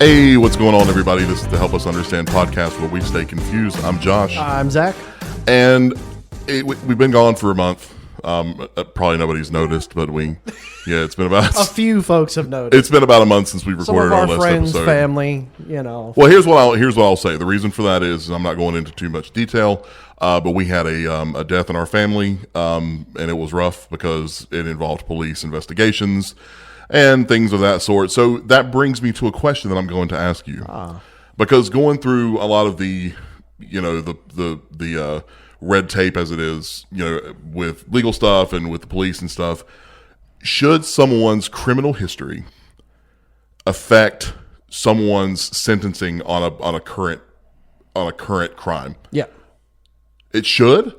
Hey, what's going on, everybody? This is the Help Us Understand podcast where we stay confused. I'm Josh. I'm Zach. And we've been gone for a month. Probably nobody's noticed, but it's been about... A few folks have noticed. It's been about a month since we recorded our last friends, episode. family, you know. Well, here's what I'll say. The reason for that is, I'm not going into too much detail, but we had a death in our family, and it was rough because it involved police investigations and things of that sort. So that brings me to a question that I'm going to ask you. Because going through a lot of the red tape as it is, with legal stuff and with the police and stuff, should someone's criminal history affect someone's sentencing on a current crime? Yeah. It should?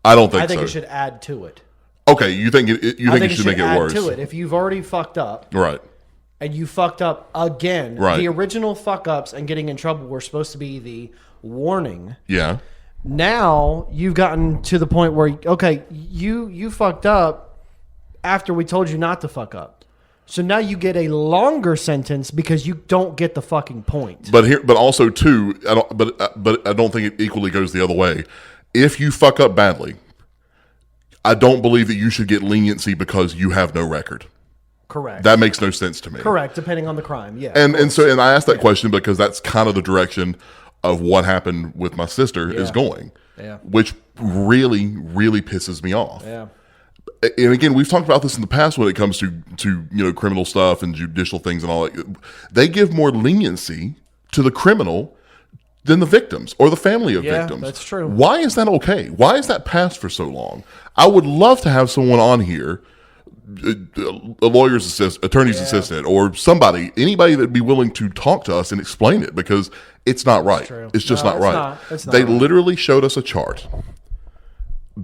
I don't think so. I think it should add to it. Okay, you think it should make it add worse? To it. If you've already fucked up, right, and you fucked up again, right. The original fuck ups and getting in trouble were supposed to be the warning. Yeah. Now you've gotten to the point where you fucked up after we told you not to fuck up. So now you get a longer sentence because you don't get the fucking point. But also too, I don't think it equally goes the other way. If you fuck up badly, I don't believe that you should get leniency because you have no record. Correct. That makes no sense to me. Correct, depending on the crime. Yeah. And I asked that question because that's kind of the direction of what happened with my sister is going. Yeah. Which really, really pisses me off. Yeah. And again, we've talked about this in the past when it comes to criminal stuff and judicial things and all that. They give more leniency to the criminal than the victims or the family of victims. Yeah, that's true. Why is that okay? Why is that passed for so long? I would love to have someone on here, a lawyer's assistant, attorney's assistant, or anybody that'd be willing to talk to us and explain it, because it's not right. It's just not right. They literally showed us a chart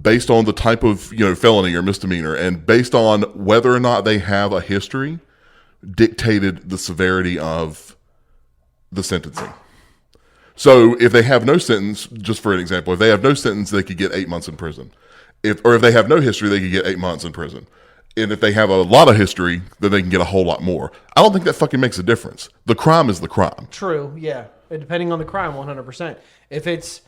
based on the type of felony or misdemeanor, and based on whether or not they have a history, dictated the severity of the sentencing. So if they have no sentence, just for an example, if they have no sentence, they could get 8 months in prison. If they have no history, they could get 8 months in prison. And if they have a lot of history, then they can get a whole lot more. I don't think that fucking makes a difference. The crime is the crime. True, yeah. Depending on the crime, 100%. If it's,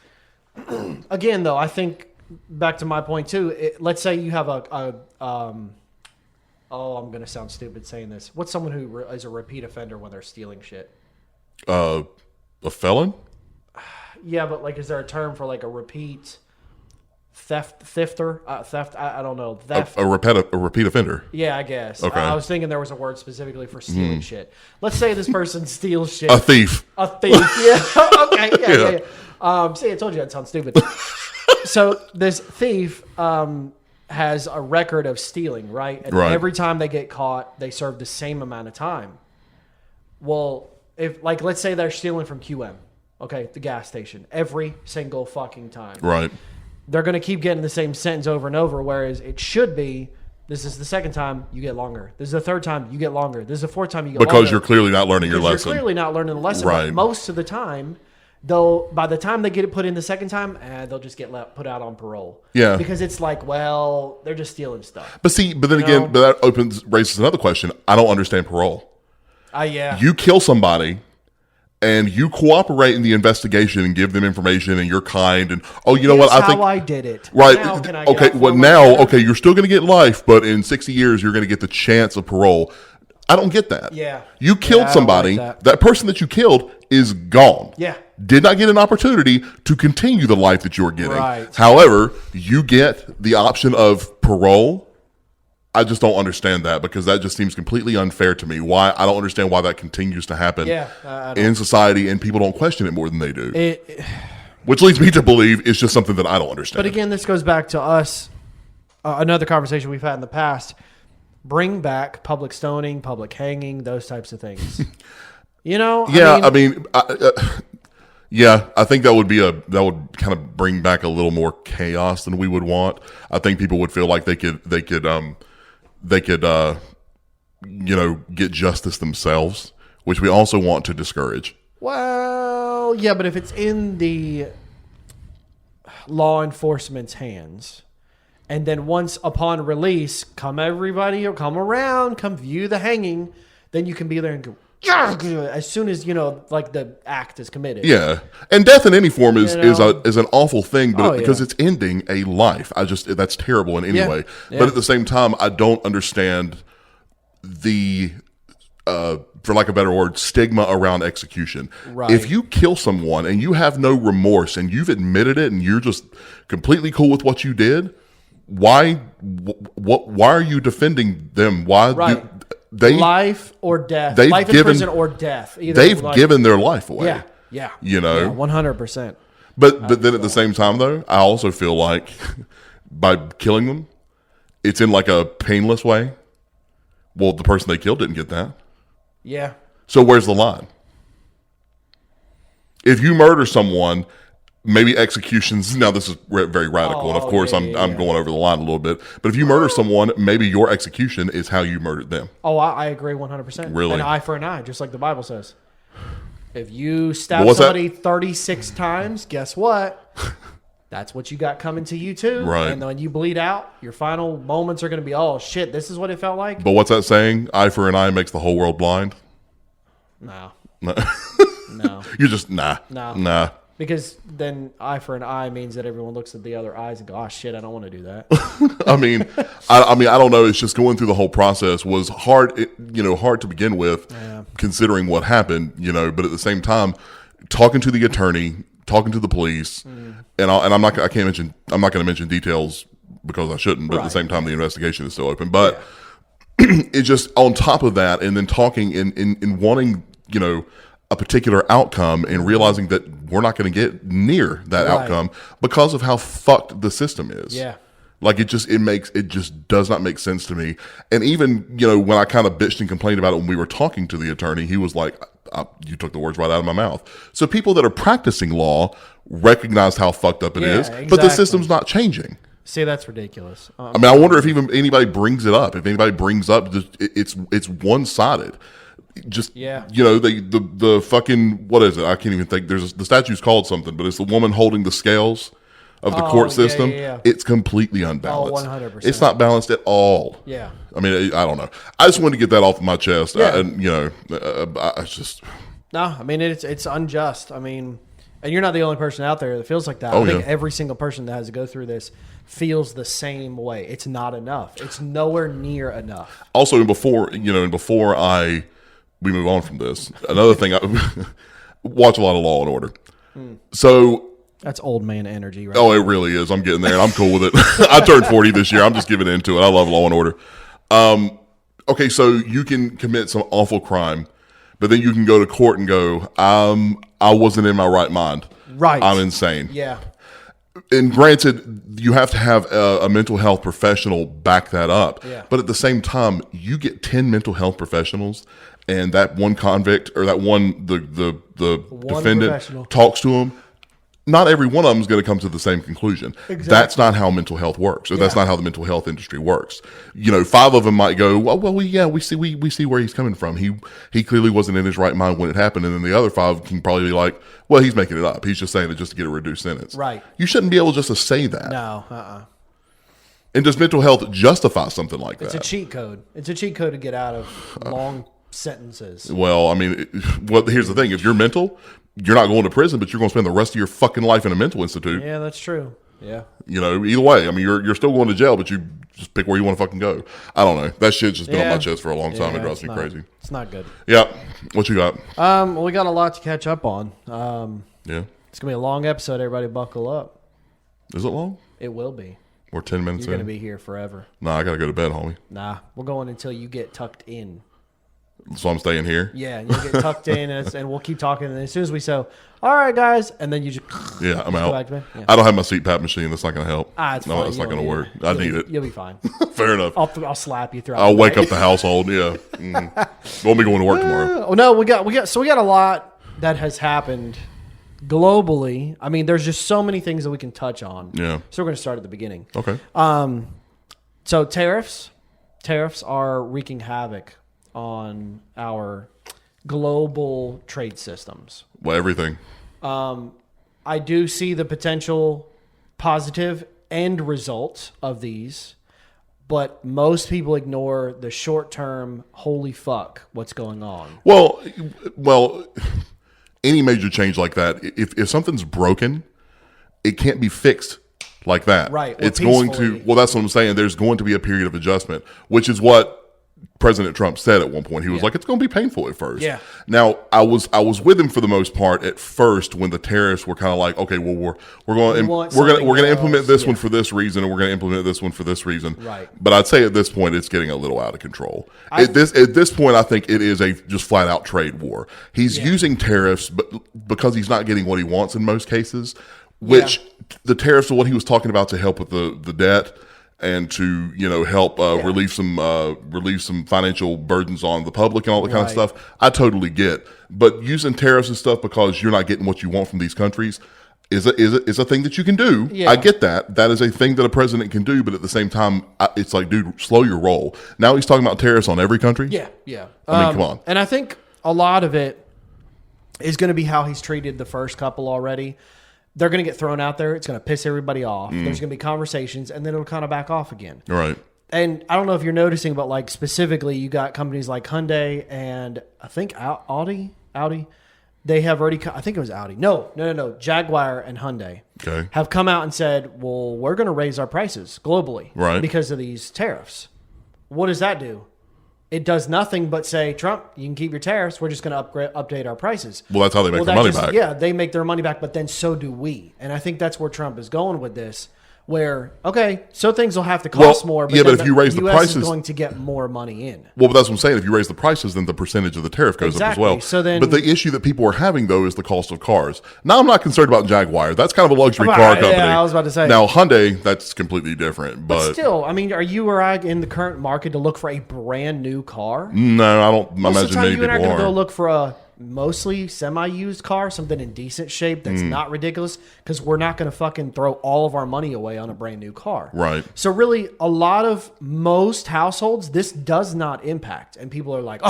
again though, I think, back to my point too, let's say you have I'm going to sound stupid saying this. What's someone who is a repeat offender when they're stealing shit? A felon? Yeah, but is there a term for a repeat thefter? Theft? I don't know. Theft. A repeat offender. Yeah, I guess. Okay. I was thinking there was a word specifically for stealing shit. Let's say this person steals shit. A thief. A thief. Yeah. Okay. Yeah. See, I told you that sounds stupid. So this thief has a record of stealing, right? And every time they get caught, they serve the same amount of time. Well, if let's say they're stealing from QM, okay, the gas station, every single fucking time. Right. They're going to keep getting the same sentence over and over, whereas it should be, this is the second time, you get longer. This is the third time, you get longer. This is the fourth time, you get longer. Because you're clearly not learning your lesson. You're clearly not learning the lesson. Right. But most of the time, by the time they get it put in the second time, they'll just get put out on parole. Yeah. Because it's they're just stealing stuff. But then again, that raises another question. I don't understand parole. Yeah. You kill somebody and you cooperate in the investigation and give them information and you're kind and what I think I did it. Right. Now, can I you're still going to get life, but in 60 years you're going to get the chance of parole. I don't get that. Yeah. You killed somebody. That person that you killed is gone. Yeah. Did not get an opportunity to continue the life that you're getting. Right. However, you get the option of parole. I just don't understand that, because that just seems completely unfair to me. I don't understand why that continues to happen in society and people don't question it more than they do. Which leads me to believe it's just something that I don't understand. But again, this goes back to us, another conversation we've had in the past. Bring back public stoning, public hanging, those types of things. I think that would kind of bring back a little more chaos than we would want. I think people would feel like they could get justice themselves, which we also want to discourage. Well, yeah, but if it's in the law enforcement's hands, and then once upon release, come everybody or come around, come view the hanging, then you can be there and go, as soon as like the act is committed. Yeah, and death in any form is an awful thing, but because yeah. it's ending a life, that's terrible in any way. Yeah. But at the same time, I don't understand the for lack of a better word, stigma around execution. Right. If you kill someone and you have no remorse and you've admitted it and you're just completely cool with what you did, why are you defending them? Why Right. Life or death. Life in prison or death. Either they've given their life away. Yeah. Yeah. 100%. But then at the same time, though, I also feel like by killing them, it's in like a painless way. Well, the person they killed didn't get that. Yeah. So where's the line? If you murder someone, maybe executions. Now this is very radical, and of course I'm going over the line a little bit. But if you murder someone, maybe your execution is how you murdered them. Oh, I agree 100%. Really? An eye for an eye, just like the Bible says. If you stab somebody 36 times, guess what? That's what you got coming to you too. Right. And when you bleed out, your final moments are going to be, oh shit, this is what it felt like. But what's that saying? Eye for an eye makes the whole world blind. No. No. No. You're just nah. Because then eye for an eye means that everyone looks at the other eyes and go, oh shit, I don't want to do that. I mean, I don't know. It's just going through the whole process was hard. Hard to begin with, considering what happened. But at the same time, talking to the attorney, talking to the police, and I'm not going to mention details because I shouldn't. But at the same time, the investigation is still open. But it's just on top of that, and then talking in wanting a particular outcome and realizing that we're not going to get near that outcome because of how fucked the system is. Yeah. Like it just does not make sense to me. And even, when I kind of bitched and complained about it when we were talking to the attorney, he was like, you took the words right out of my mouth. So people that are practicing law recognize how fucked up it is, exactly. but the system's not changing. See, that's ridiculous. I mean, I wonder if even anybody brings it up. If anybody brings up, it's one-sided. Just the fucking, what is it? I can't even think. The statue's called something, but it's the woman holding the scales of the court system. Yeah. It's completely unbalanced. 100%. It's not balanced at all. Yeah. I mean, I don't know. I just wanted to get that off my chest. Yeah. I just no. I mean, it's unjust. I mean, and you're not the only person out there that feels like that. Oh, I think every single person that has to go through this feels the same way. It's not enough. It's nowhere near enough. Also, before we move on from this, another thing, I watch a lot of Law and Order. So that's old man energy, right? Oh, it really is. I'm getting there, and I'm cool with it. I turned 40 this year. I'm just giving into it. I love Law and Order. Okay, so you can commit some awful crime, but then you can go to court and go, I wasn't in my right mind. Right. I'm insane. Yeah. And granted, you have to have a mental health professional back that up. Yeah. But at the same time, you get 10 mental health professionals, and that one convict or that the defendant talks to him. Not every one of them is going to come to the same conclusion. Exactly. That's not how mental health works, or that's not how the mental health industry works. 5 of them might go, we see where he's coming from. He clearly wasn't in his right mind when it happened, and then the other 5 can probably be like, well, he's making it up. He's just saying it just to get a reduced sentence. Right. You shouldn't be able just to say that. No. And does mental health justify something like that? It's a cheat code. It's a cheat code to get out of long sentences. Well, I mean, here's the thing: if you're mental, you're not going to prison, but you're going to spend the rest of your fucking life in a mental institute. Yeah, that's true. Yeah. Either way, I mean, you're still going to jail, but you just pick where you want to fucking go. I don't know. That shit's just been on my chest for a long time. It drives me crazy. It's not good. Yeah. What you got? Well, we got a lot to catch up on. Yeah. It's gonna be a long episode. Everybody, buckle up. Is it long? It will be. We're 10 minutes You're in. gonna be here forever. Nah, I gotta go to bed, homie. Nah, we're going until you get tucked in. So I'm staying here. Yeah, you'll get tucked in, and we'll keep talking. And as soon as we say, "All right, guys," and then you just I'm out. go back to bed. Yeah. I don't have my CPAP machine. That's not gonna help. It's fine. That's not gonna work. I need it. You'll be fine. Fair enough. I'll slap you throughout. I'll the wake night. up the household. Yeah. Mm-hmm. Won't be going to work tomorrow. Oh no, we got a lot that has happened globally. I mean, there's just so many things that we can touch on. Yeah. So we're going to start at the beginning. Okay. So tariffs are wreaking havoc on our global trade systems. Well, everything. I do see the potential positive end results of these, but most people ignore the short term. Holy fuck, what's going on? Well, any major change like that, if something's broken, it can't be fixed like that. Right. It's going to. Well, that's what I'm saying. There's going to be a period of adjustment, which is what President Trump said at one point. He was like, "It's going to be painful at first." Yeah. Now, I was with him for the most part at first when the tariffs were kind of like, okay, well, we're going to implement this one for this reason, and we're going to implement this one for this reason. Right. But I'd say at this point, it's getting a little out of control. At this point, I think it is a just flat out trade war. He's using tariffs, but because he's not getting what he wants in most cases, which the tariffs are what he was talking about to help with the debt. And to help relieve some financial burdens on the public and all that kind of stuff, I totally get. But using tariffs and stuff because you're not getting what you want from these countries is a thing that you can do. Yeah. I get that. That is a thing that a president can do. But at the same time, it's like, dude, slow your roll. Now he's talking about tariffs on every country. Yeah, yeah. I mean, come on. And I think a lot of it is going to be how he's treated the first couple already. They're going to get thrown out there. It's going to piss everybody off. There's going to be conversations, and then it'll kind of back off again. Right. And I don't know if you're noticing, but like specifically, you got companies like Hyundai and I think Audi. They have already. I think it was Audi. No. Jaguar and Hyundai have come out and said, "Well, we're going to raise our prices globally, because of these tariffs." What does that do? It does nothing but say, Trump, you can keep your tariffs. We're just going to update our prices. Well, that's how they make their money back. Yeah, they make their money back, but then so do we. And I think that's where Trump is going with this, where, okay, so things will have to cost more. But but if you raise the prices, is going to get more money in. Well, but that's what I'm saying. If you raise the prices, then the percentage of the tariff goes up as well. So then, but the issue that people are having, though, is the cost of cars. Now, I'm not concerned about Jaguar. That's kind of a luxury car company. Yeah, I was about to say. Now, Hyundai, that's completely different. But still, I mean, are you or I in the current market to look for a brand new car? No, I don't imagine many people are. You and I are going to go look for a mostly semi-used car, something in decent shape that's not ridiculous, because we're not going to fucking throw all of our money away on a brand new car. Right. So really, most households, this does not impact. And people are like,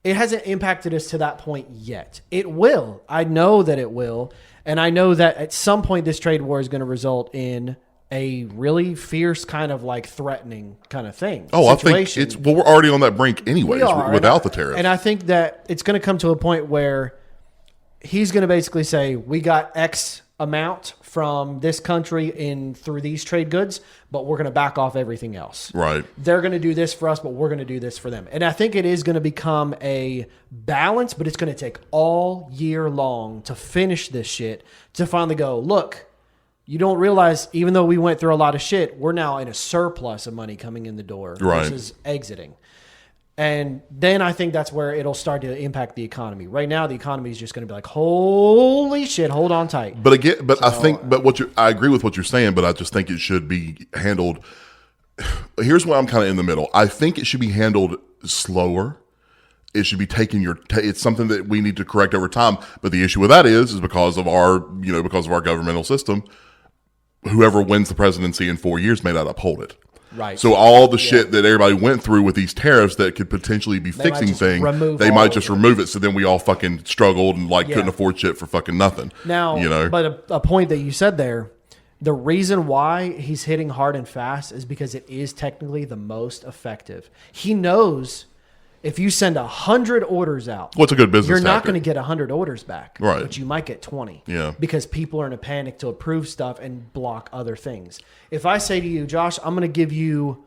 it hasn't impacted us to that point yet. It will. I know that it will. And I know that at some point this trade war is going to result in a really fierce kind of like threatening kind of thing. Oh, situation. I think we're already on that brink anyways without the tariff. And I think that it's going to come to a point where he's going to basically say, we got X amount from this country through these trade goods, but we're going to back off everything else. Right. They're going to do this for us, but we're going to do this for them. And I think it is going to become a balance, but it's going to take all year long to finish this shit to finally go, look, you don't realize, even though we went through a lot of shit, we're now in a surplus of money coming in the door versus exiting. And then I think that's where it'll start to impact the economy. Right now, the economy is just going to be like, holy shit, hold on tight. But again, I agree with what you're saying, but I just think it should be handled. Here's why I'm kind of in the middle. I think it should be handled slower. It should be taking it's something that we need to correct over time. But the issue with that is because of our governmental system, whoever wins the presidency in 4 years may not uphold it. Right. So all the shit that everybody went through with these tariffs that could potentially be fixing things, they might just remove it. So then we all fucking struggled and couldn't afford shit for fucking nothing. Now, but a point that you said there, the reason why he's hitting hard and fast is because it is technically the most effective. He knows if you send 100 orders out, what's a good business? You're not going to get 100 orders back, right? But you might get 20, yeah, because people are in a panic to approve stuff and block other things. If I say to you, Josh, I'm going to give you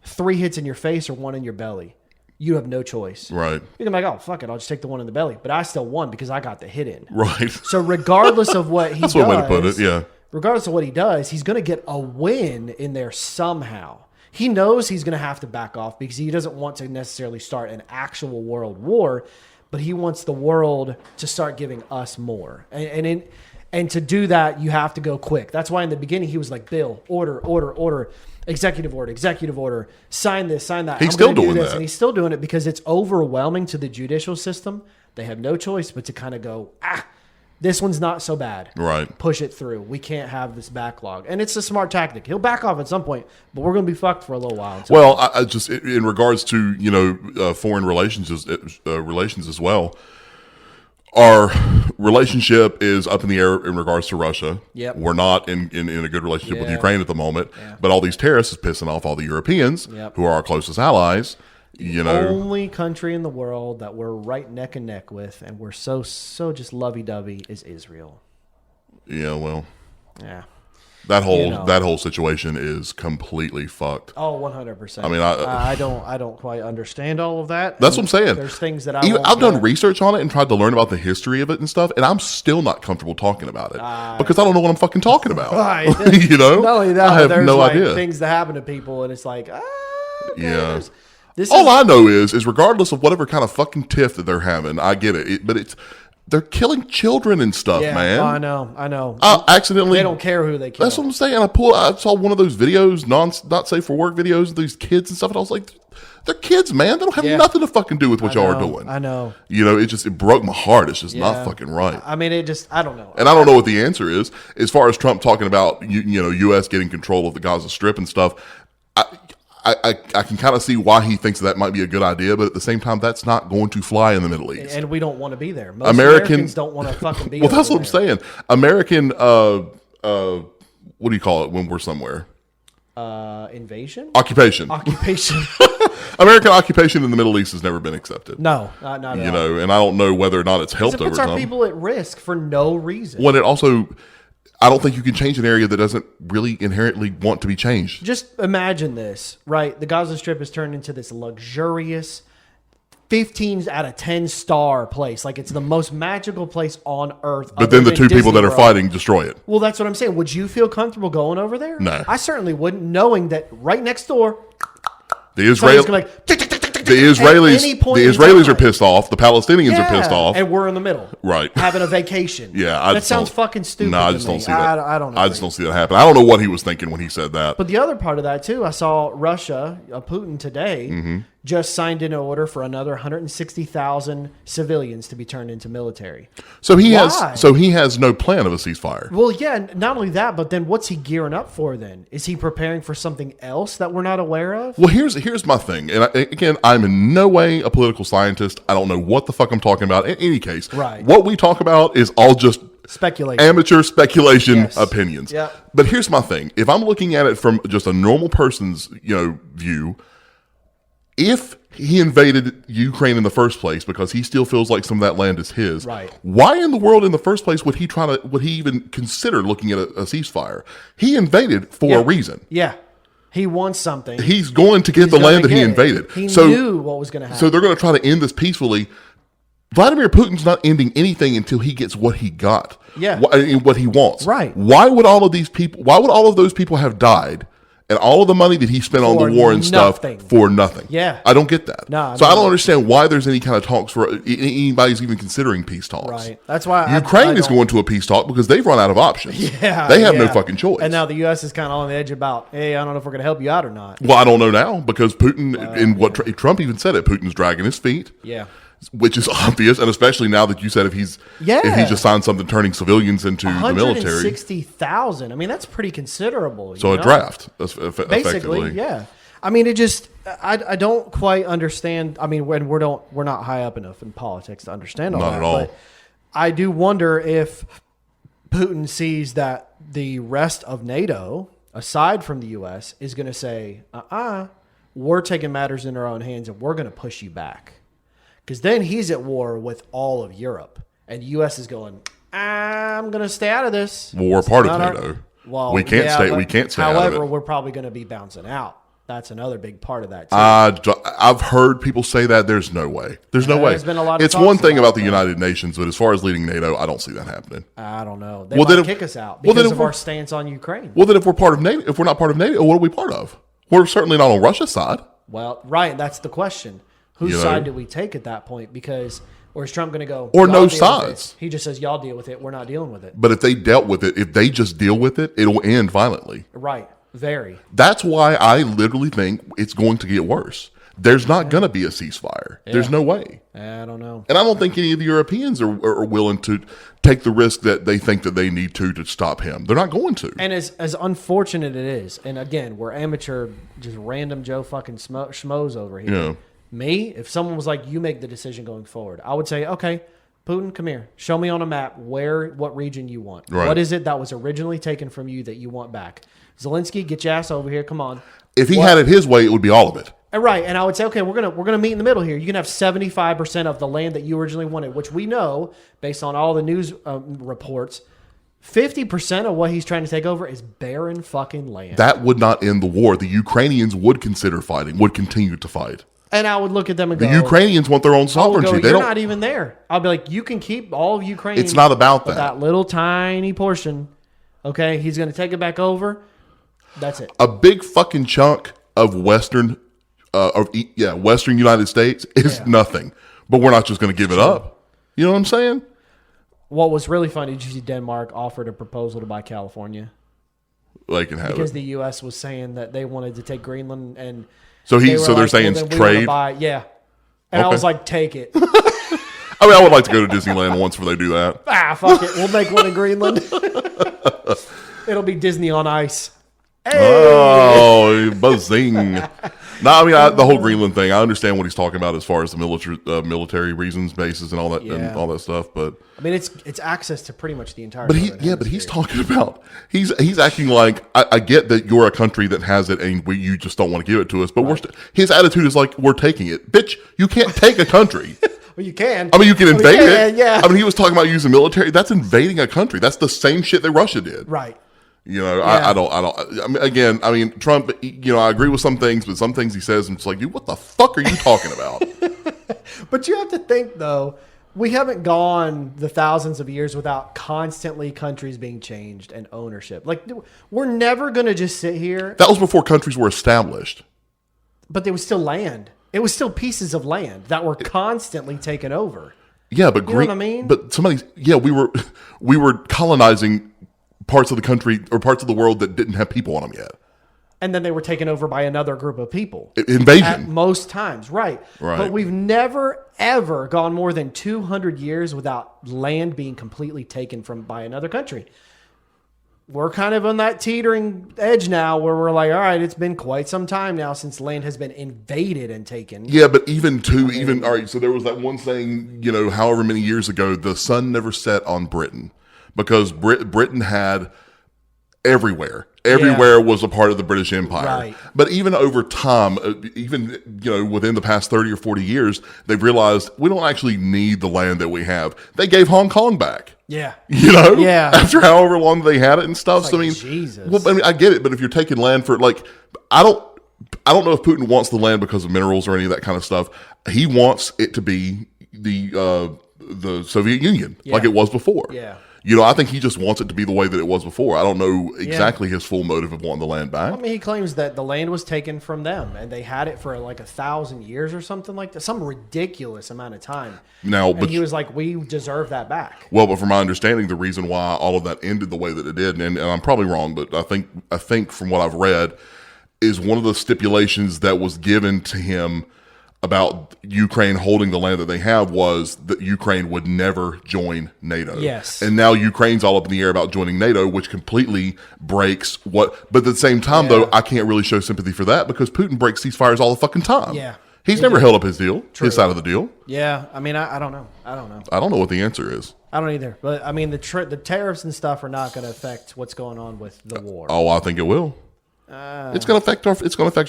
3 hits in your face or 1 in your belly, you have no choice, right? You're like, oh fuck it, I'll just take the 1 in the belly, but I still won because I got the hit in, right? So regardless of what he that's does, one way to put it, yeah. Regardless of what he does, he's going to get a win in there somehow. He knows he's going to have to back off because he doesn't want to necessarily start an actual world war, but he wants the world to start giving us more. And to do that, you have to go quick. That's why in the beginning he was like, Bill, order, executive order, sign this, sign that. He's still doing that. And he's still doing it because it's overwhelming to the judicial system. They have no choice but to kind of go, this one's not so bad. Right. Push it through. We can't have this backlog. And it's a smart tactic. He'll back off at some point, but we're going to be fucked for a little while. Well, I just, in regards to, foreign relations as well, Our relationship is up in the air in regards to Russia. Yep. We're not in a good relationship with Yeah. Ukraine at the moment. Yeah. But all these tariffs is pissing off all the Europeans, Yep. who are our closest allies. You know, Only country in the world that we're right neck and neck with, and we're so just lovey-dovey, is Israel. yeah. Well, Yeah. that whole You know. that whole situation is completely fucked. Oh, 100%. I mean, I don't quite understand all of that. That's what I'm saying. There's things that I've done research on it and tried to learn about the history of it and stuff, and I'm still not comfortable talking about it because I don't know what I'm fucking talking about. Right. You know, Not only that, I have there's no like idea. things that happen to people, and it's like, okay, Yeah. This All I know is regardless of whatever kind of fucking tiff that they're having, I get it, but they're killing children and stuff, yeah, man. I know. I accidentally. They don't care who they kill. That's what I'm saying. I saw one of those videos, not safe for work videos of these kids and stuff, and I was like, they're kids, man. They don't have Yeah. nothing to fucking do with what y'all are doing. I know. You know, it broke my heart. It's just Yeah. not fucking right. I mean, I don't know. And I don't know what the answer is as far as Trump talking about you know U.S. getting control of the Gaza Strip and stuff. I can kind of see why he thinks that might be a good idea, but at the same time, that's not going to fly in the Middle East. And we don't want to be there. Most Americans don't want to fucking be. Well, that's over what I'm there. saying. American, what do you call it when we're somewhere? Invasion. Occupation. Occupation. American occupation in the Middle East has never been accepted. No, not at You all. know, and I don't know whether or not it's helped It over puts our time. people at risk for no reason. When it also, I don't think you can change an area that doesn't really inherently want to be changed. Just imagine this, right? The Gaza Strip has turned into this luxurious 15 out of 10 star place. Like it's the most magical place on earth. But then the two people that are fighting destroy it. Well, that's what I'm saying. Would you feel comfortable going over there? No. I certainly wouldn't, knowing that right next door, The somebody's Israelis, going to like, the Israelis, at any point the in Israelis time. are pissed off. The Palestinians are pissed off. And we're in the middle. Right. Having a vacation. Yeah, I that just sounds don't- fucking stupid. No, I to just me. don't see that. I don't know. I just don't see that happen. I don't know what he was thinking when he said that. But the other part of that too, I saw Russia, Putin today, Mm-hmm. just signed in an order for another 160,000 civilians to be turned into military. So he Why? has no plan of a ceasefire. Well, yeah, not only that, but then what's he gearing up for then? Is he preparing for something else that we're not aware of? Well, here's my thing, and again, I'm in no way a political scientist. I don't know what the fuck I'm talking about. In any case, Right. what we talk about is all just Speculation. amateur speculation Yes. opinions. Yep. But here's my thing: if I'm looking at it from just a normal person's view, if he invaded Ukraine in the first place because he still feels like some of that land is his, Right. why in the world in the first place would he even consider looking at a ceasefire? He invaded for a reason. Yeah. He wants something. He's going to get He's the gonna land that he get it. invaded. He so, knew what was going to happen. so they're going to try to end this peacefully. Vladimir Putin's not ending anything until he gets what he got. Yeah. What he wants. Right. Why would all of those people have died and all of the money that he spent on For the war and nothing. stuff for nothing? Yeah. I don't get that. No, so I no. don't understand why there's any kind of talks for anybody's even considering peace talks. Right. That's why Ukraine I is don't- going to a peace talk because they've run out of options. Yeah, They have no yeah. fucking choice. And now the U.S. is kind of on the edge about, hey, I don't know if we're going to help you out or not. Well, I don't know now because Putin, and what Trump even said it, Putin's dragging his feet. Yeah. Which is obvious, and especially now that you said if he just signed something turning civilians into the military, 160,000. I mean, that's pretty considerable. so you a know? draft, Basically, effectively. yeah. I mean, it just I don't quite understand. I mean, when we're not high up enough in politics to understand all Not that. at all. But I do wonder if Putin sees that the rest of NATO, aside from the U.S., is going to say, we're taking matters in our own hands and we're going to push you back. Because then he's at war with all of Europe. And the U.S. is going, I'm going to stay out of this. Well, we're part of Not our- NATO. Well, we can't yeah, stay. but We can't stay out of However, it. we're probably going to be bouncing out. That's another big part of that, too. I've heard people say that. There's no way. There's no way. There's been a lot of It's talks one thing about about the that. United Nations, but as far as leading NATO, I don't see that happening. I don't know. They Well, then might if- kick us out well, then because if of our stance on Ukraine. Well, then if we're part of NATO, if we're not part of NATO, what are we part of? We're certainly not on Russia's side. Well, right. That's the question. Whose You know? side do we take at that point? Because, or is Trump going to go, Or "Y'all no deal with sides." it." He just says, y'all deal with it. We're not dealing with it. But if they dealt with it, if they just deal with it, it'll end violently. Right. Very. That's why I literally think it's going to get worse. There's not going to be a ceasefire. There's no way. I don't know. And I don't think any of the Europeans are willing to take the risk that they think that they need to stop him. They're not going to. And as unfortunate it is, and again, we're amateur, just random Joe fucking schmoes over here. Yeah. Me, if someone was like, you make the decision going forward, I would say, okay, Putin, come here. Show me on a map what region you want. Right. What is it that was originally taken from you that you want back? Zelensky, get your ass over here. Come on. If he had it his way, it would be all of it. Right, and I would say, okay, we're gonna meet in the middle here. You can have 75% of the land that you originally wanted, which we know, based on all the news reports, 50% of what he's trying to take over is barren fucking land. That would not end the war. The Ukrainians would consider fighting, would continue to fight. And I would look at them and go, the Ukrainians want their own sovereignty. You're not even there. I'll be like, you can keep all of Ukraine. It's not about that. That little tiny portion. Okay, he's going to take it back over. That's it. A big fucking chunk of Western United States is nothing. But we're not just going to give it up. You know what I'm saying? What was really funny, did you see Denmark offered a proposal to buy California? They can have because it. the U.S. was saying that they wanted to take Greenland, and so they're saying well, trade. Yeah, and I was like, take it. I mean, I would like to go to Disneyland once before they do that. Fuck it, we'll make one in Greenland. It'll be Disney on ice. Hey! Oh, buzzing. No, I mean, the whole Greenland thing, I understand what he's talking about as far as the military reasons, bases, and all that, and all that stuff. But I mean, it's access to pretty much the entire. But he's talking about he's acting like I get that you're a country that has it and you just don't want to give it to us. But his attitude is like, we're taking it, bitch. You can't take a country. Well, you can. I mean, you can invade it. Yeah. I mean, he was talking about using military. That's invading a country. That's the same shit that Russia did. Right. You know, I don't. I mean, again, I mean, Trump. You know, I agree with some things, but some things he says, I'm just like, dude, what the fuck are you talking about? But you have to think, though, we haven't gone the thousands of years without constantly countries being changed and ownership. Like, we're never going to just sit here. That was before countries were established. But there was still land. It was still pieces of land that were constantly taken over. Yeah, but you know what I mean? But we were colonizing parts of the country or parts of the world that didn't have people on them yet. And then they were taken over by another group of people. Invasion. At most times, right. But we've never, ever gone more than 200 years without land being completely taken by another country. We're kind of on that teetering edge now where we're like, all right, it's been quite some time now since land has been invaded and taken. Yeah, but all right, so there was that one saying, you know, however many years ago, the sun never set on Britain. Because Britain had everywhere. Everywhere was a part of the British Empire. Right. But even over time, even, you know, within the past 30 or 40 years, they've realized we don't actually need the land that we have. They gave Hong Kong back. Yeah. You know? Yeah. After however long they had it and stuff. Like, so, I mean, Jesus. Well, I mean, I get it, but if you're taking land for, like, I don't know if Putin wants the land because of minerals or any of that kind of stuff. He wants it to be the Soviet Union, like it was before. Yeah. You know, I think he just wants it to be the way that it was before. I don't know exactly his full motive of wanting the land back. I mean, he claims that the land was taken from them and they had it for like 1,000 years or something like that. Some ridiculous amount of time. But he was like, we deserve that back. Well, but from my understanding, the reason why all of that ended the way that it did, and I'm probably wrong, but I think from what I've read, is one of the stipulations that was given to him about Ukraine holding the land that they have was that Ukraine would never join NATO. Yes. And now Ukraine's all up in the air about joining NATO, which completely breaks what... But at the same time, though, I can't really show sympathy for that because Putin breaks ceasefires all the fucking time. Yeah. He's never held up his deal, his side of the deal. Yeah. I mean, I don't know. I don't know. I don't know what the answer is. I don't either. But, I mean, the tariffs and stuff are not going to affect what's going on with the war. Oh, I think it will. It's going to affect our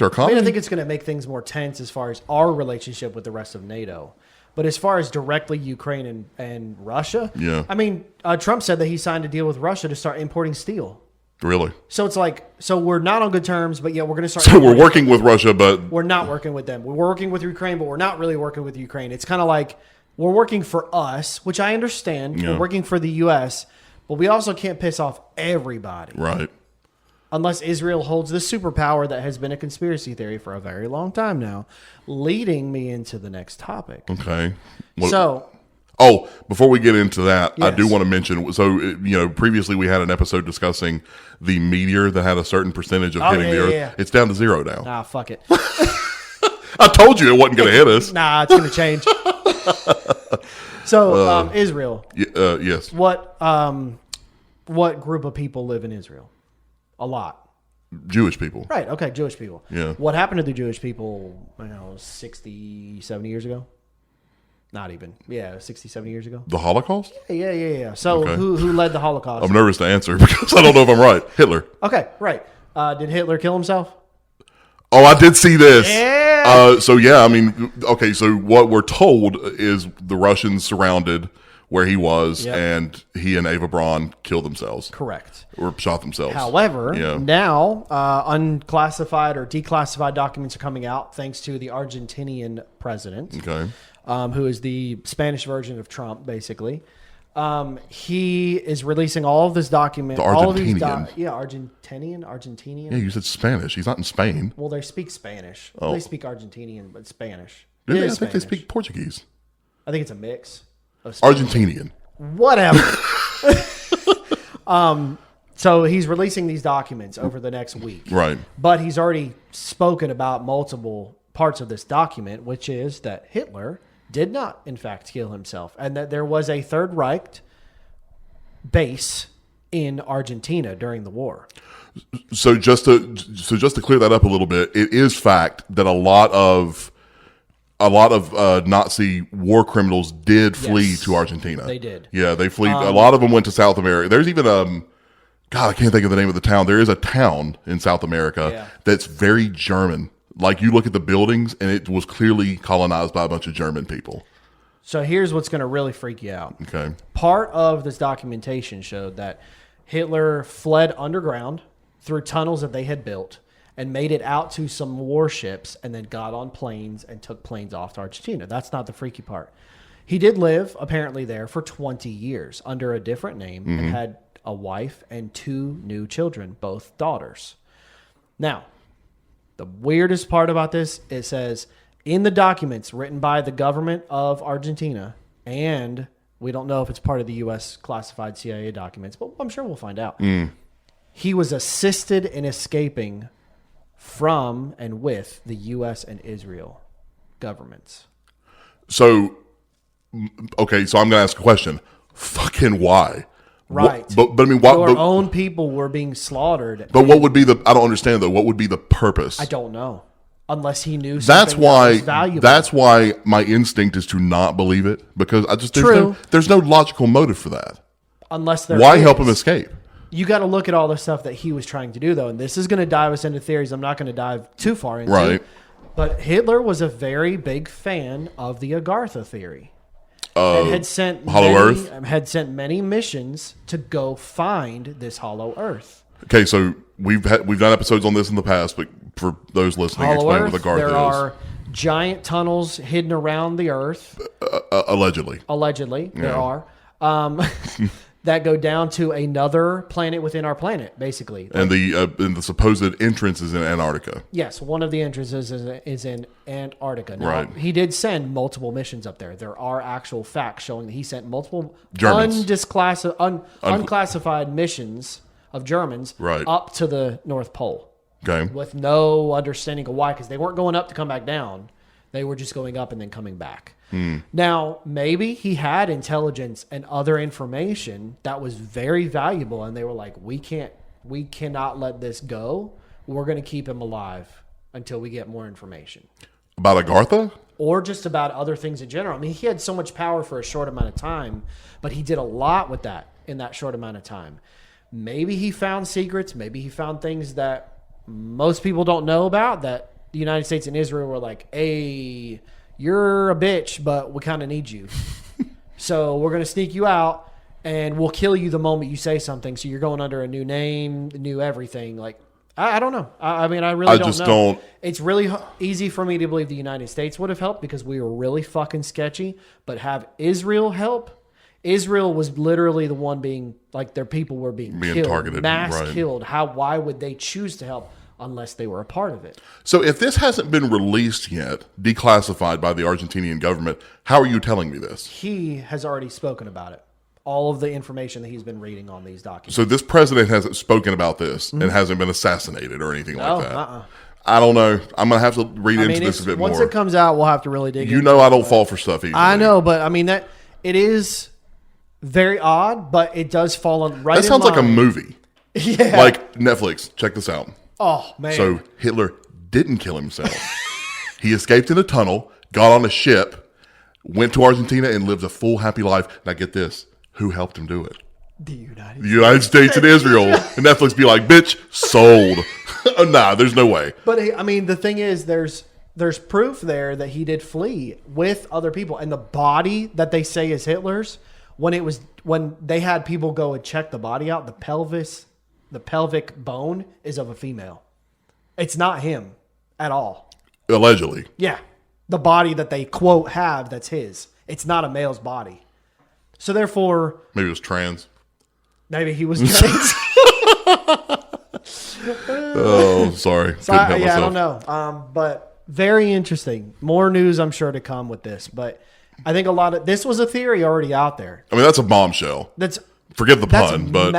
economy. I mean, I think it's going to make things more tense as far as our relationship with the rest of NATO. But as far as directly Ukraine and Russia, I mean, Trump said that he signed a deal with Russia to start importing steel. Really? So it's like, so we're not on good terms, but yeah, we're going to start. So we're working with Russia, but we're not working with them. We're working with Ukraine, but we're not really working with Ukraine. It's kind of like we're working for us, which I understand. We're working for the U.S., but we also can't piss off everybody. Right. Unless Israel holds the superpower that has been a conspiracy theory for a very long time now, leading me into the next topic. Okay. Before we get into that, yes. I do want to mention, previously we had an episode discussing the meteor that had a certain percentage of hitting the Earth. Yeah. It's down to 0 now. Nah, fuck it. I told you it wasn't going to hit us. Nah, it's going to change. Israel. Yes. What group of people live in Israel? A lot. Jewish people. Right. Okay. Jewish people. Yeah. What happened to the Jewish people, 60, 70 years ago? Not even. Yeah, 60, 70 years ago. The Holocaust? Yeah. So who led the Holocaust? I'm nervous to answer because I don't know if I'm right. Hitler. Okay, right. Did Hitler kill himself? Oh, I did see this. Yeah. So I mean, okay. So what we're told is the Russians surrounded where he was, and he and Ava Braun killed themselves. Correct. Or shot themselves. However, now unclassified or declassified documents are coming out thanks to the Argentinian president, who is the Spanish version of Trump, basically. He is releasing all of this document. The Argentinian? Argentinian. Yeah, you said Spanish. He's not in Spain. Well, they speak Spanish. Oh. They speak Argentinian, but Spanish. Do they? I think they speak Portuguese. I think it's a mix. Argentinian. Whatever. So he's releasing these documents over the next week. Right. But he's already spoken about multiple parts of this document, which is that Hitler did not, in fact, kill himself, and that there was a Third Reich base in Argentina during the war. So just to clear that up a little bit, it is fact that a lot of Nazi war criminals did flee to Argentina. They did. Yeah, they flee. A lot of them went to South America. There's even God, I can't think of the name of the town. There is a town in South America that's very German. Like, you look at the buildings, and it was clearly colonized by a bunch of German people. So here's what's going to really freak you out. Okay. Part of this documentation showed that Hitler fled underground through tunnels that they had built and made it out to some warships and then got on planes and took planes off to Argentina. That's not the freaky part. He did live, apparently, there for 20 years under a different name and had a wife and 2 new children, both daughters. Now, the weirdest part about this, it says in the documents written by the government of Argentina, and we don't know if it's part of the U.S. classified CIA documents, but I'm sure we'll find out. He was assisted in escaping from and with the U.S. and Israel governments. So, okay, so I'm going to ask a question. Fucking why? Right. But I mean, why? Our own people were being slaughtered. But what would be I don't understand, though. What would be the purpose? I don't know. Unless he knew something that was valuable. That's why my instinct is to not believe it, because there's no logical motive for that. Unless why help him escape? You got to look at all the stuff that he was trying to do, though, and this is going to dive us into theories I'm not going to dive too far into. Right. But Hitler was a very big fan of the Agartha theory. And had sent many missions to go find this hollow Earth. Okay, so we've done episodes on this in the past, but for those listening, explain what the Agartha is. There are giant tunnels hidden around the Earth. Allegedly, there are. That go down to another planet within our planet, basically. And the supposed entrance is in Antarctica. Yes, one of the entrances is in Antarctica. Now, right. He did send multiple missions up there. There are actual facts showing that he sent multiple unclassified missions of Germans up to the North Pole. Okay. With no understanding of why, because they weren't going up to come back down. They were just going up and then coming back. Now, maybe he had intelligence and other information that was very valuable, and they were like, we cannot let this go. We're going to keep him alive until we get more information. About Agartha? Or just about other things in general. I mean, he had so much power for a short amount of time, but he did a lot with that in that short amount of time. Maybe he found secrets. Maybe he found things that most people don't know about, that the United States and Israel were like, hey, you're a bitch, but we kind of need you. So we're going to sneak you out, and we'll kill you the moment you say something. So you're going under a new name, new everything. Like, I don't know. I mean, I really don't know. It's really easy for me to believe the United States would have helped because we were really fucking sketchy. But have Israel help? Israel was literally the one being, like, their people were being killed, targeted, mass killed. Why would they choose to help? Unless they were a part of it. So if this hasn't been released yet, declassified by the Argentinian government, how are you telling me this? He has already spoken about it. All of the information that he's been reading on these documents. So this president hasn't spoken about this and hasn't been assassinated or anything like that? I don't know. I'm going to have to read into this a bit more. Once it comes out, we'll have to really dig into it. You know I don't fall for stuff easily. I know, but I mean, that it is very odd, but it does fall on right in line. That sounds like a movie. Yeah. Like Netflix. Check this out. Oh, man. So Hitler didn't kill himself. He escaped in a tunnel, got on a ship, went to Argentina and lived a full, happy life. Now get this. Who helped him do it? The United The United States and Israel. And Netflix be like, bitch, sold. Nah, there's no way. But I mean, the thing is, there's proof there that he did flee with other people, and the body that they say is Hitler's. When they had people go and check the body out, the pelvic bone is of a female. It's not him at all. Allegedly. Yeah, the body that they quote have that's his. It's not a male's body. So therefore, maybe it was trans. Maybe he was trans. Oh, sorry. So I don't know. But very interesting. More news, I'm sure, to come with this. But I think this was a theory already out there. I mean, that's a bombshell. Forget the pun, but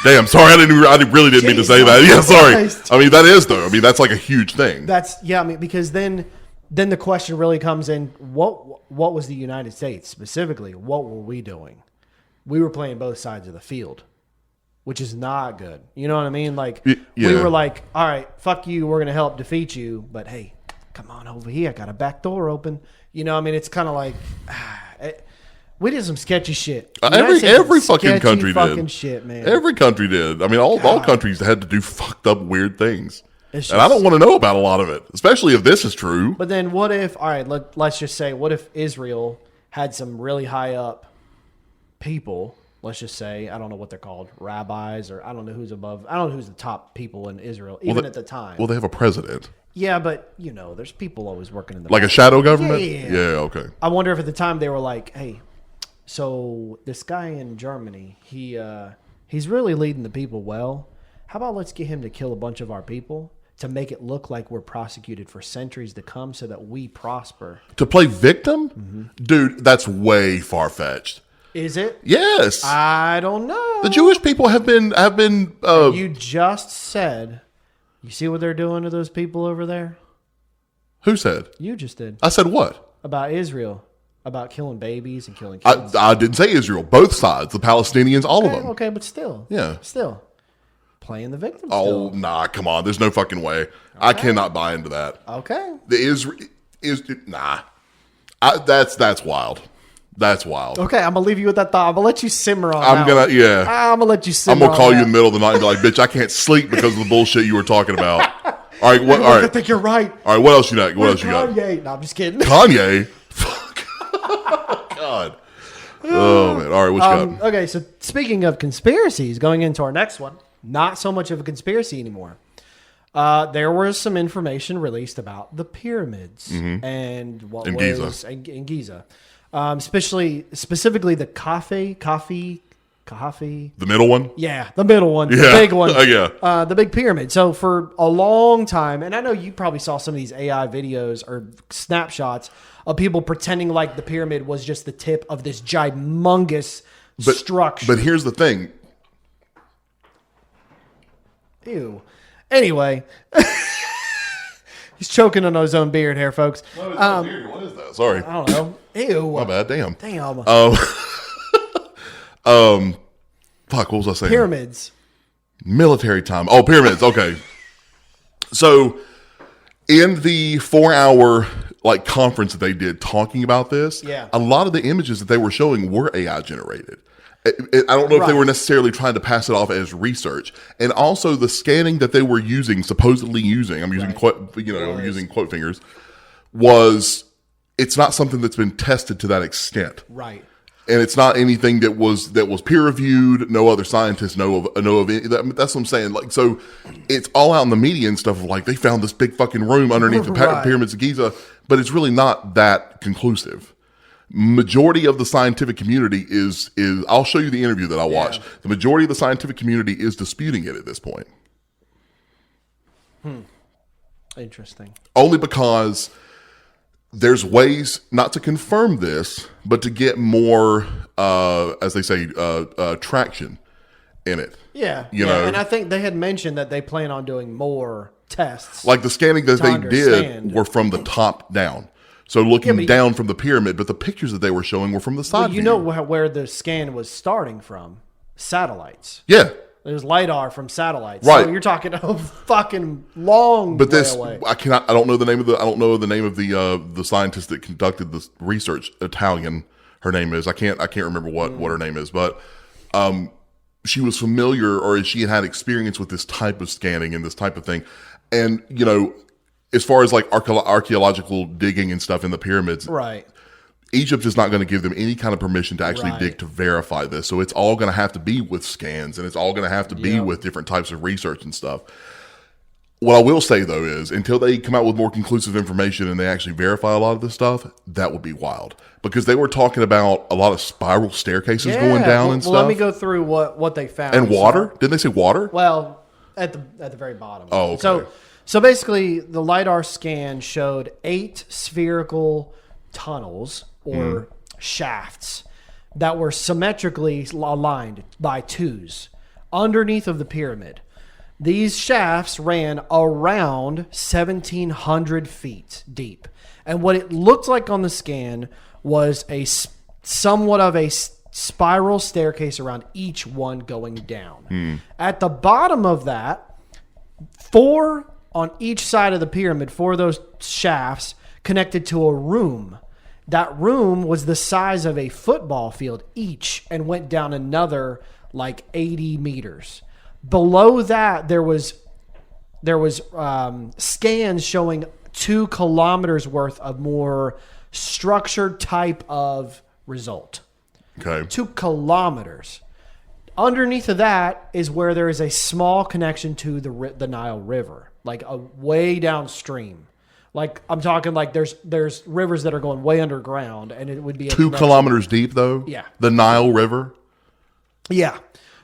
damn, sorry, I really didn't mean to say that. Yeah, sorry. Christ. I mean, that is though. I mean, that's like a huge thing. I mean, because then the question really comes in: what was the United States specifically? What were we doing? We were playing both sides of the field, which is not good. You know what I mean? Like, we were like, all right, fuck you, we're going to help defeat you. But hey, come on over here. I got a back door open. You know, I mean, it's kind of like, we did some sketchy shit. Every fucking country did. Shit, man. Every country did. I mean, all countries had to do fucked up weird things. And I don't want to know about a lot of it, especially if this is true. But then what if, all right, let's just say, what if Israel had some really high up people, let's just say, I don't know what they're called, rabbis, or I don't know who's above, I don't know who's the top people in Israel, even at the time. Well, they have a president. Yeah, but, there's people always working in the like a shadow government? Yeah, okay. I wonder if at the time they were like, hey, so this guy in Germany, he's really leading the people well. How about let's get him to kill a bunch of our people to make it look like we're prosecuted for centuries to come so that we prosper? To play victim? Mm-hmm. Dude, that's way far-fetched. Is it? Yes. I don't know. The Jewish people have been. You just said. You see what they're doing to those people over there? Who said? You just did. I said what? About Israel. About killing babies and killing kids. I didn't say Israel. Both sides. The Palestinians, all of them. Okay, but still. Yeah. Still. Playing the victim still. Oh, nah, come on. There's no fucking way. Okay. I cannot buy into that. Okay. Nah. That's wild. That's wild. Okay, I'm gonna leave you with that thought. I'm gonna let you simmer on. I'm gonna let you simmer. I'm gonna call you in the middle of the night and be like, "Bitch, I can't sleep because of the bullshit you were talking about." All right, all right. I think you're right. All right, what else you got? What else you got? Kanye. No, I'm just kidding. Kanye. Fuck. God. Oh man. All right, what you got? Okay, so speaking of conspiracies, going into our next one, not so much of a conspiracy anymore. There was some information released about the pyramids and what in was Giza. In Giza. Specifically the Khafi. The middle one? Yeah, the middle one. Yeah. The big one. Yeah. The big pyramid. So for a long time, and I know you probably saw some of these AI videos or snapshots of people pretending like the pyramid was just the tip of this gigantous structure. But here's the thing. Ew. Anyway. He's choking on his own beard here, folks. What is that? Sorry. I don't know. Ew. My bad. Damn. Fuck, what was I saying? Pyramids. Military time. Oh, pyramids. Okay. So in the 4-hour conference that they did talking about this, a lot of the images that they were showing were AI generated. I don't know if they were necessarily trying to pass it off as research, and also the scanning that they were supposedly using. I'm using I'm using quote fingers. It's not something that's been tested to that extent, right? And it's not anything that was peer reviewed. No other scientists know of any. That's what I'm saying. So it's all out in the media and stuff of they found this big fucking room underneath the pyramids of Giza, but it's really not that conclusive. Majority of the scientific community is I'll show you the interview that I watched. The majority of the scientific community is disputing it at this point. Interesting. Only because there's ways not to confirm this, but to get more, as they say, traction in it. Yeah. You know? And I think they had mentioned that they plan on doing more tests. Like the scanning that they did were from the top down. So looking down from the pyramid, but the pictures that they were showing were from the side view. You know where the scan was starting from? Satellites. Yeah. There's LiDAR from satellites. Right. So you're talking a fucking long But way this, away. I don't know the name of the scientist that conducted this research. Italian, her name is. I can't remember what her name is, but she was familiar, or she had experience with this type of scanning and this type of thing. And, as far as like archaeological digging and stuff in the pyramids, Right. Egypt is not going to give them any kind of permission to actually Right. dig to verify this. So it's all going to have to be with scans, and it's all going to have to be with different types of research and stuff. What I will say, though, is until they come out with more conclusive information and they actually verify a lot of this stuff, that would be wild. Because they were talking about a lot of spiral staircases going down and stuff. Well, let me go through what they found. And water? Didn't they say water? Well, at the very bottom. Oh, okay. So basically, the LiDAR scan showed 8 spherical tunnels or shafts that were symmetrically aligned by 2s underneath of the pyramid. These shafts ran around 1,700 feet deep. And what it looked like on the scan was somewhat of a spiral staircase around each one going down. At the bottom of that, 4 on each side of the pyramid, 4 of those shafts connected to a room. That room was the size of a football field each and went down another like 80 meters. Below that, there was scans showing 2 kilometers worth of more structured type of result. Okay. 2 kilometers. Underneath of that is where there is a small connection to the Nile River, like a way downstream. Like I'm talking like there's rivers that are going way underground, and it would be 2 kilometers deep, though. Yeah. The Nile River. Yeah.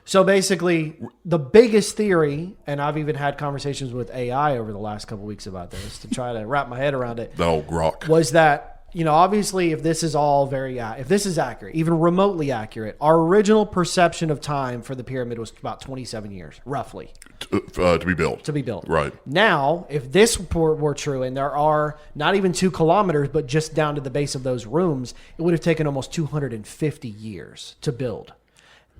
So basically, the biggest theory, and I've even had conversations with AI over the last couple of weeks about this to try to wrap my head around it. The old grok. Was that, obviously, if this is all if this is accurate, even remotely accurate, our original perception of time for the pyramid was about 27 years, roughly. To be built. To be built. Right. Now, if this were true, and there are not even 2 kilometers, but just down to the base of those rooms, it would have taken almost 250 years to build.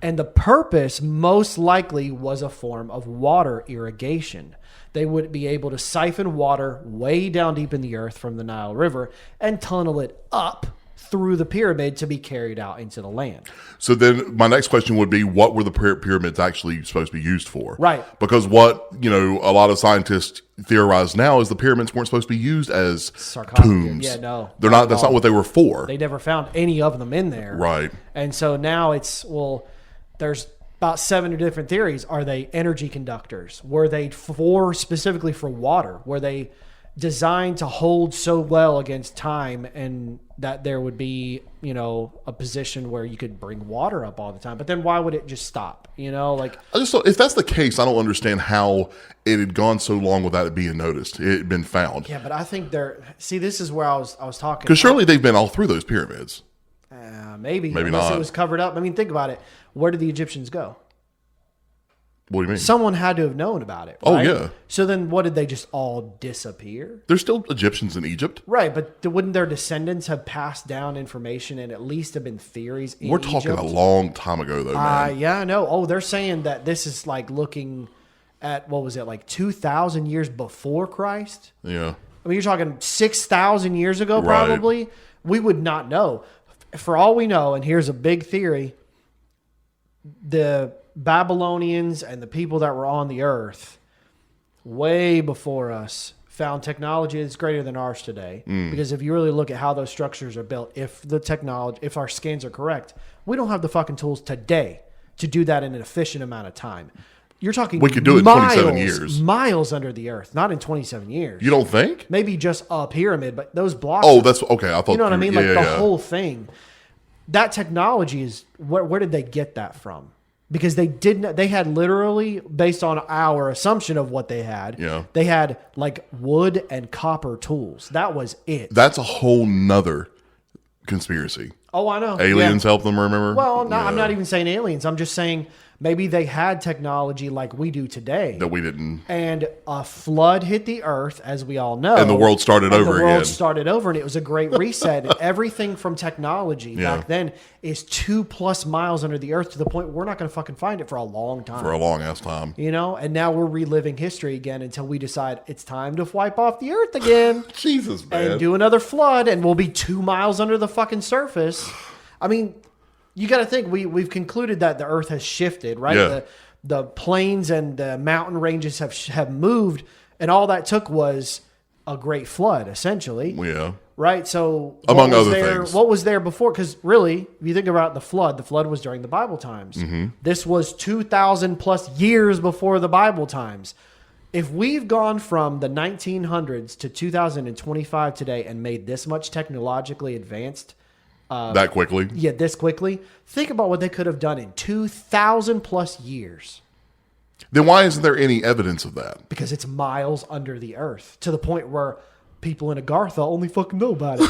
And the purpose most likely was a form of water irrigation. They would be able to siphon water way down deep in the earth from the Nile River and tunnel it up through the pyramid to be carried out into the land. So then my next question would be, what were the pyramids actually supposed to be used for? Right. Because what, a lot of scientists theorize now is the pyramids weren't supposed to be used as tombs. Yeah, no. They're not. That's not what they were for. They never found any of them in there. Right. And so now there's about 7 different theories. Are they energy conductors? Were they specifically for water? Were they designed to hold so well against time, and that there would be, a position where you could bring water up all the time? But then why would it just stop? I just thought, if that's the case, I don't understand how it had gone so long without it being noticed. It had been found. Yeah, but I think this is where I was talking. Because surely they've been all through those pyramids. Maybe not. It was covered up. I mean, think about it. Where did the Egyptians go? What do you mean? Someone had to have known about it. Right? Oh, yeah. So then what, did they just all disappear? There's still Egyptians in Egypt. Right, but wouldn't their descendants have passed down information and at least have been theories in We're talking Egypt? a long time ago, though, man. Yeah, I know. Oh, they're saying that this is like looking at, 2,000 years before Christ? Yeah. I mean, you're talking 6,000 years ago, Right. probably. We would not know. For all we know, and here's a big theory, the Babylonians and the people that were on the earth way before us found technology that's greater than ours today. Because if you really look at how those structures are built, if our scans are correct, we don't have the fucking tools today to do that in an efficient amount of time. You're talking we could do it in 27 years. Miles under the earth, not in 27 years. You don't think? Maybe just a pyramid, but those blocks. Oh, that's okay. I thought You know what I mean? Like yeah. whole thing. That technology is where did they get that from? Because they had literally, based on our assumption of what they had, they had like wood and copper tools. That was it. That's a whole nother conspiracy. Oh, I know. Aliens help them, remember? Well, I'm not even saying aliens. I'm just saying Maybe they had technology like we do today. That we didn't. And a flood hit the earth, as we all know. And the world started over again. The world started over, and it was a great reset. And everything from technology back then is 2+ miles under the earth to the point where we're not going to fucking find it for a long time. For a long ass time. You know? And now we're reliving history again until we decide it's time to wipe off the earth again. Jesus, man. And do another flood, and we'll be 2 miles under the fucking surface. I mean... You got to think we've concluded that the Earth has shifted, right? Yeah. The plains and the mountain ranges have moved, and all that took was a great flood, essentially. Yeah. Right. So among other things, what was there before? Because really, if you think about the flood was during the Bible times. Mm-hmm. This was 2,000+ years before the Bible times. If we've gone from the 1900s to 2025 today and made this much technologically advanced. That quickly? Yeah, this quickly. Think about what they could have done in 2,000+ years. Then why isn't there any evidence of that? Because it's miles under the earth to the point where people in Agartha only fucking know about it.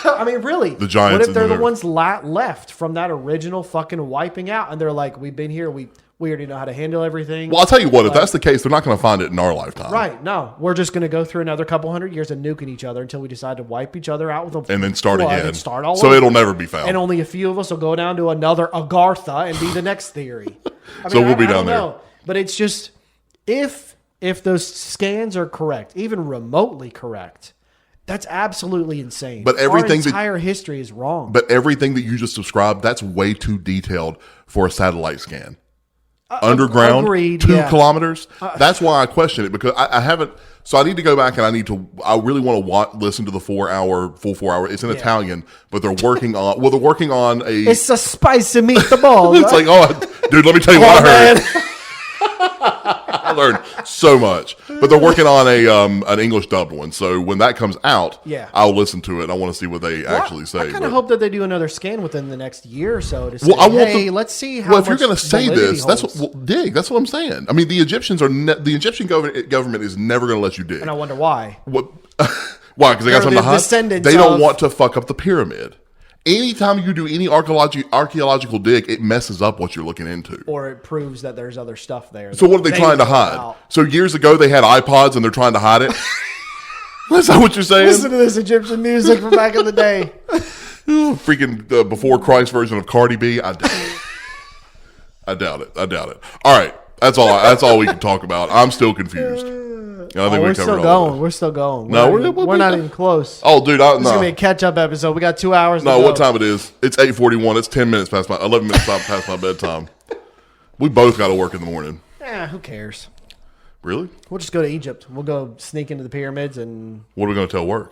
I mean, really. The giants. What if they're the ones left from that original fucking wiping out, and they're like, we've been here, we already know how to handle everything. Well, I'll tell you what, if that's the case, they're not going to find it in our lifetime. Right. No. We're just going to go through another couple hundred years of nuking each other until we decide to wipe each other out with a and then start again. And start all so over. It'll never be found. And only a few of us will go down to another Agartha and be the next theory. I mean, so we'll be down there. Know. But it's just, if those scans are correct, even remotely correct, that's absolutely insane. But everything our entire history is wrong. But everything that you just described, that's way too detailed for a satellite scan. Underground, agreed, 2 kilometers. That's why I question it, because I haven't. So I need to go back and I really want to listen to the full 4 hour. It's in Italian, but they're working on. Well, they're working on a. It's a spicy meatball. It's like, oh, dude, let me tell you what I heard. I learned so much, but they're working on an English dubbed one. So when that comes out, I'll listen to it. I want to see what they actually say. I kind of hope that they do another scan within the next year or so to say, let's see how. Well, if you're going to say this, that's what I'm saying. I mean, the Egyptians are the Egyptian government is never going to let you dig, and I wonder why. What? Why? Because they got something to hide. They don't want to fuck up the pyramid. Anytime you do any archaeological dig, it messes up what you're looking into. Or it proves that there's other stuff there. So what are they trying to hide? So years ago they had iPods and they're trying to hide it? Is that what you're saying? Listen to this Egyptian music from back in the day. Freaking before Christ version of Cardi B? I doubt it. I doubt it. All right. That's all we can talk about. I'm still confused. I think we're still going. We're still going. No, we're not even close. Oh, dude, this is gonna be a catch-up episode. We got 2 hours. No, what time it is? It's 8:41. It's 11 minutes past my bedtime. We both got to work in the morning. Who cares? Really? We'll just go to Egypt. We'll go sneak into the pyramids and. What are we going to tell work?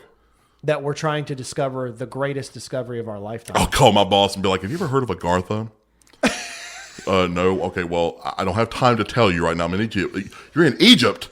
That we're trying to discover the greatest discovery of our lifetime. I'll call my boss and be like, "Have you ever heard of Agartha?" No. Okay. Well, I don't have time to tell you right now. I'm in Egypt. You're in Egypt.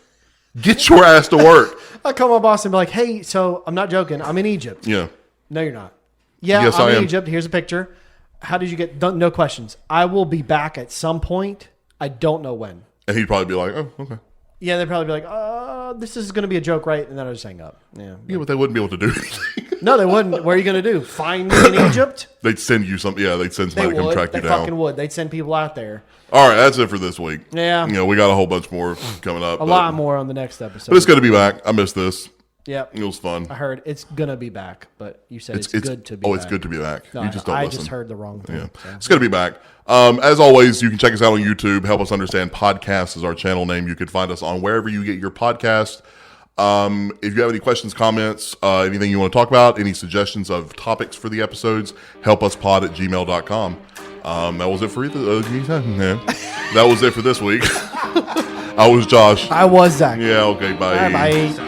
Get your ass to work. I call my boss and be like, hey, so I'm not joking. I'm in Egypt. Yeah. No, you're not. Yeah, yes, I'm in Egypt. Here's a picture. How did you get... No questions. I will be back at some point. I don't know when. And he'd probably be like, oh, okay. Yeah, they'd probably be like, this is going to be a joke, right? And then I just hang up. Yeah, but they wouldn't be able to do anything. No, they wouldn't. What are you going to do? Find me in Egypt? They'd send you something. Yeah, they'd send somebody to come track you down. They fucking would. They'd send people out there. All right, that's it for this week. Yeah. We got a whole bunch more coming up. A lot more on the next episode. But it's good to be back. I missed this. Yep. It was fun. I heard it's going to be back, but you said it's good to be back. Oh, it's good to be back. No, you just don't listen. I just heard the wrong thing. Yeah. So. It's good to be back. As always, you can check us out on YouTube. Help Us Understand Podcast is our channel name. You can find us on wherever you get your podcast. If you have any questions, comments, anything you want to talk about, any suggestions of topics for the episodes, helpuspod@gmail.com. That was it for that was it for this week. I was Josh. I was Zach. Yeah, okay, bye. Bye.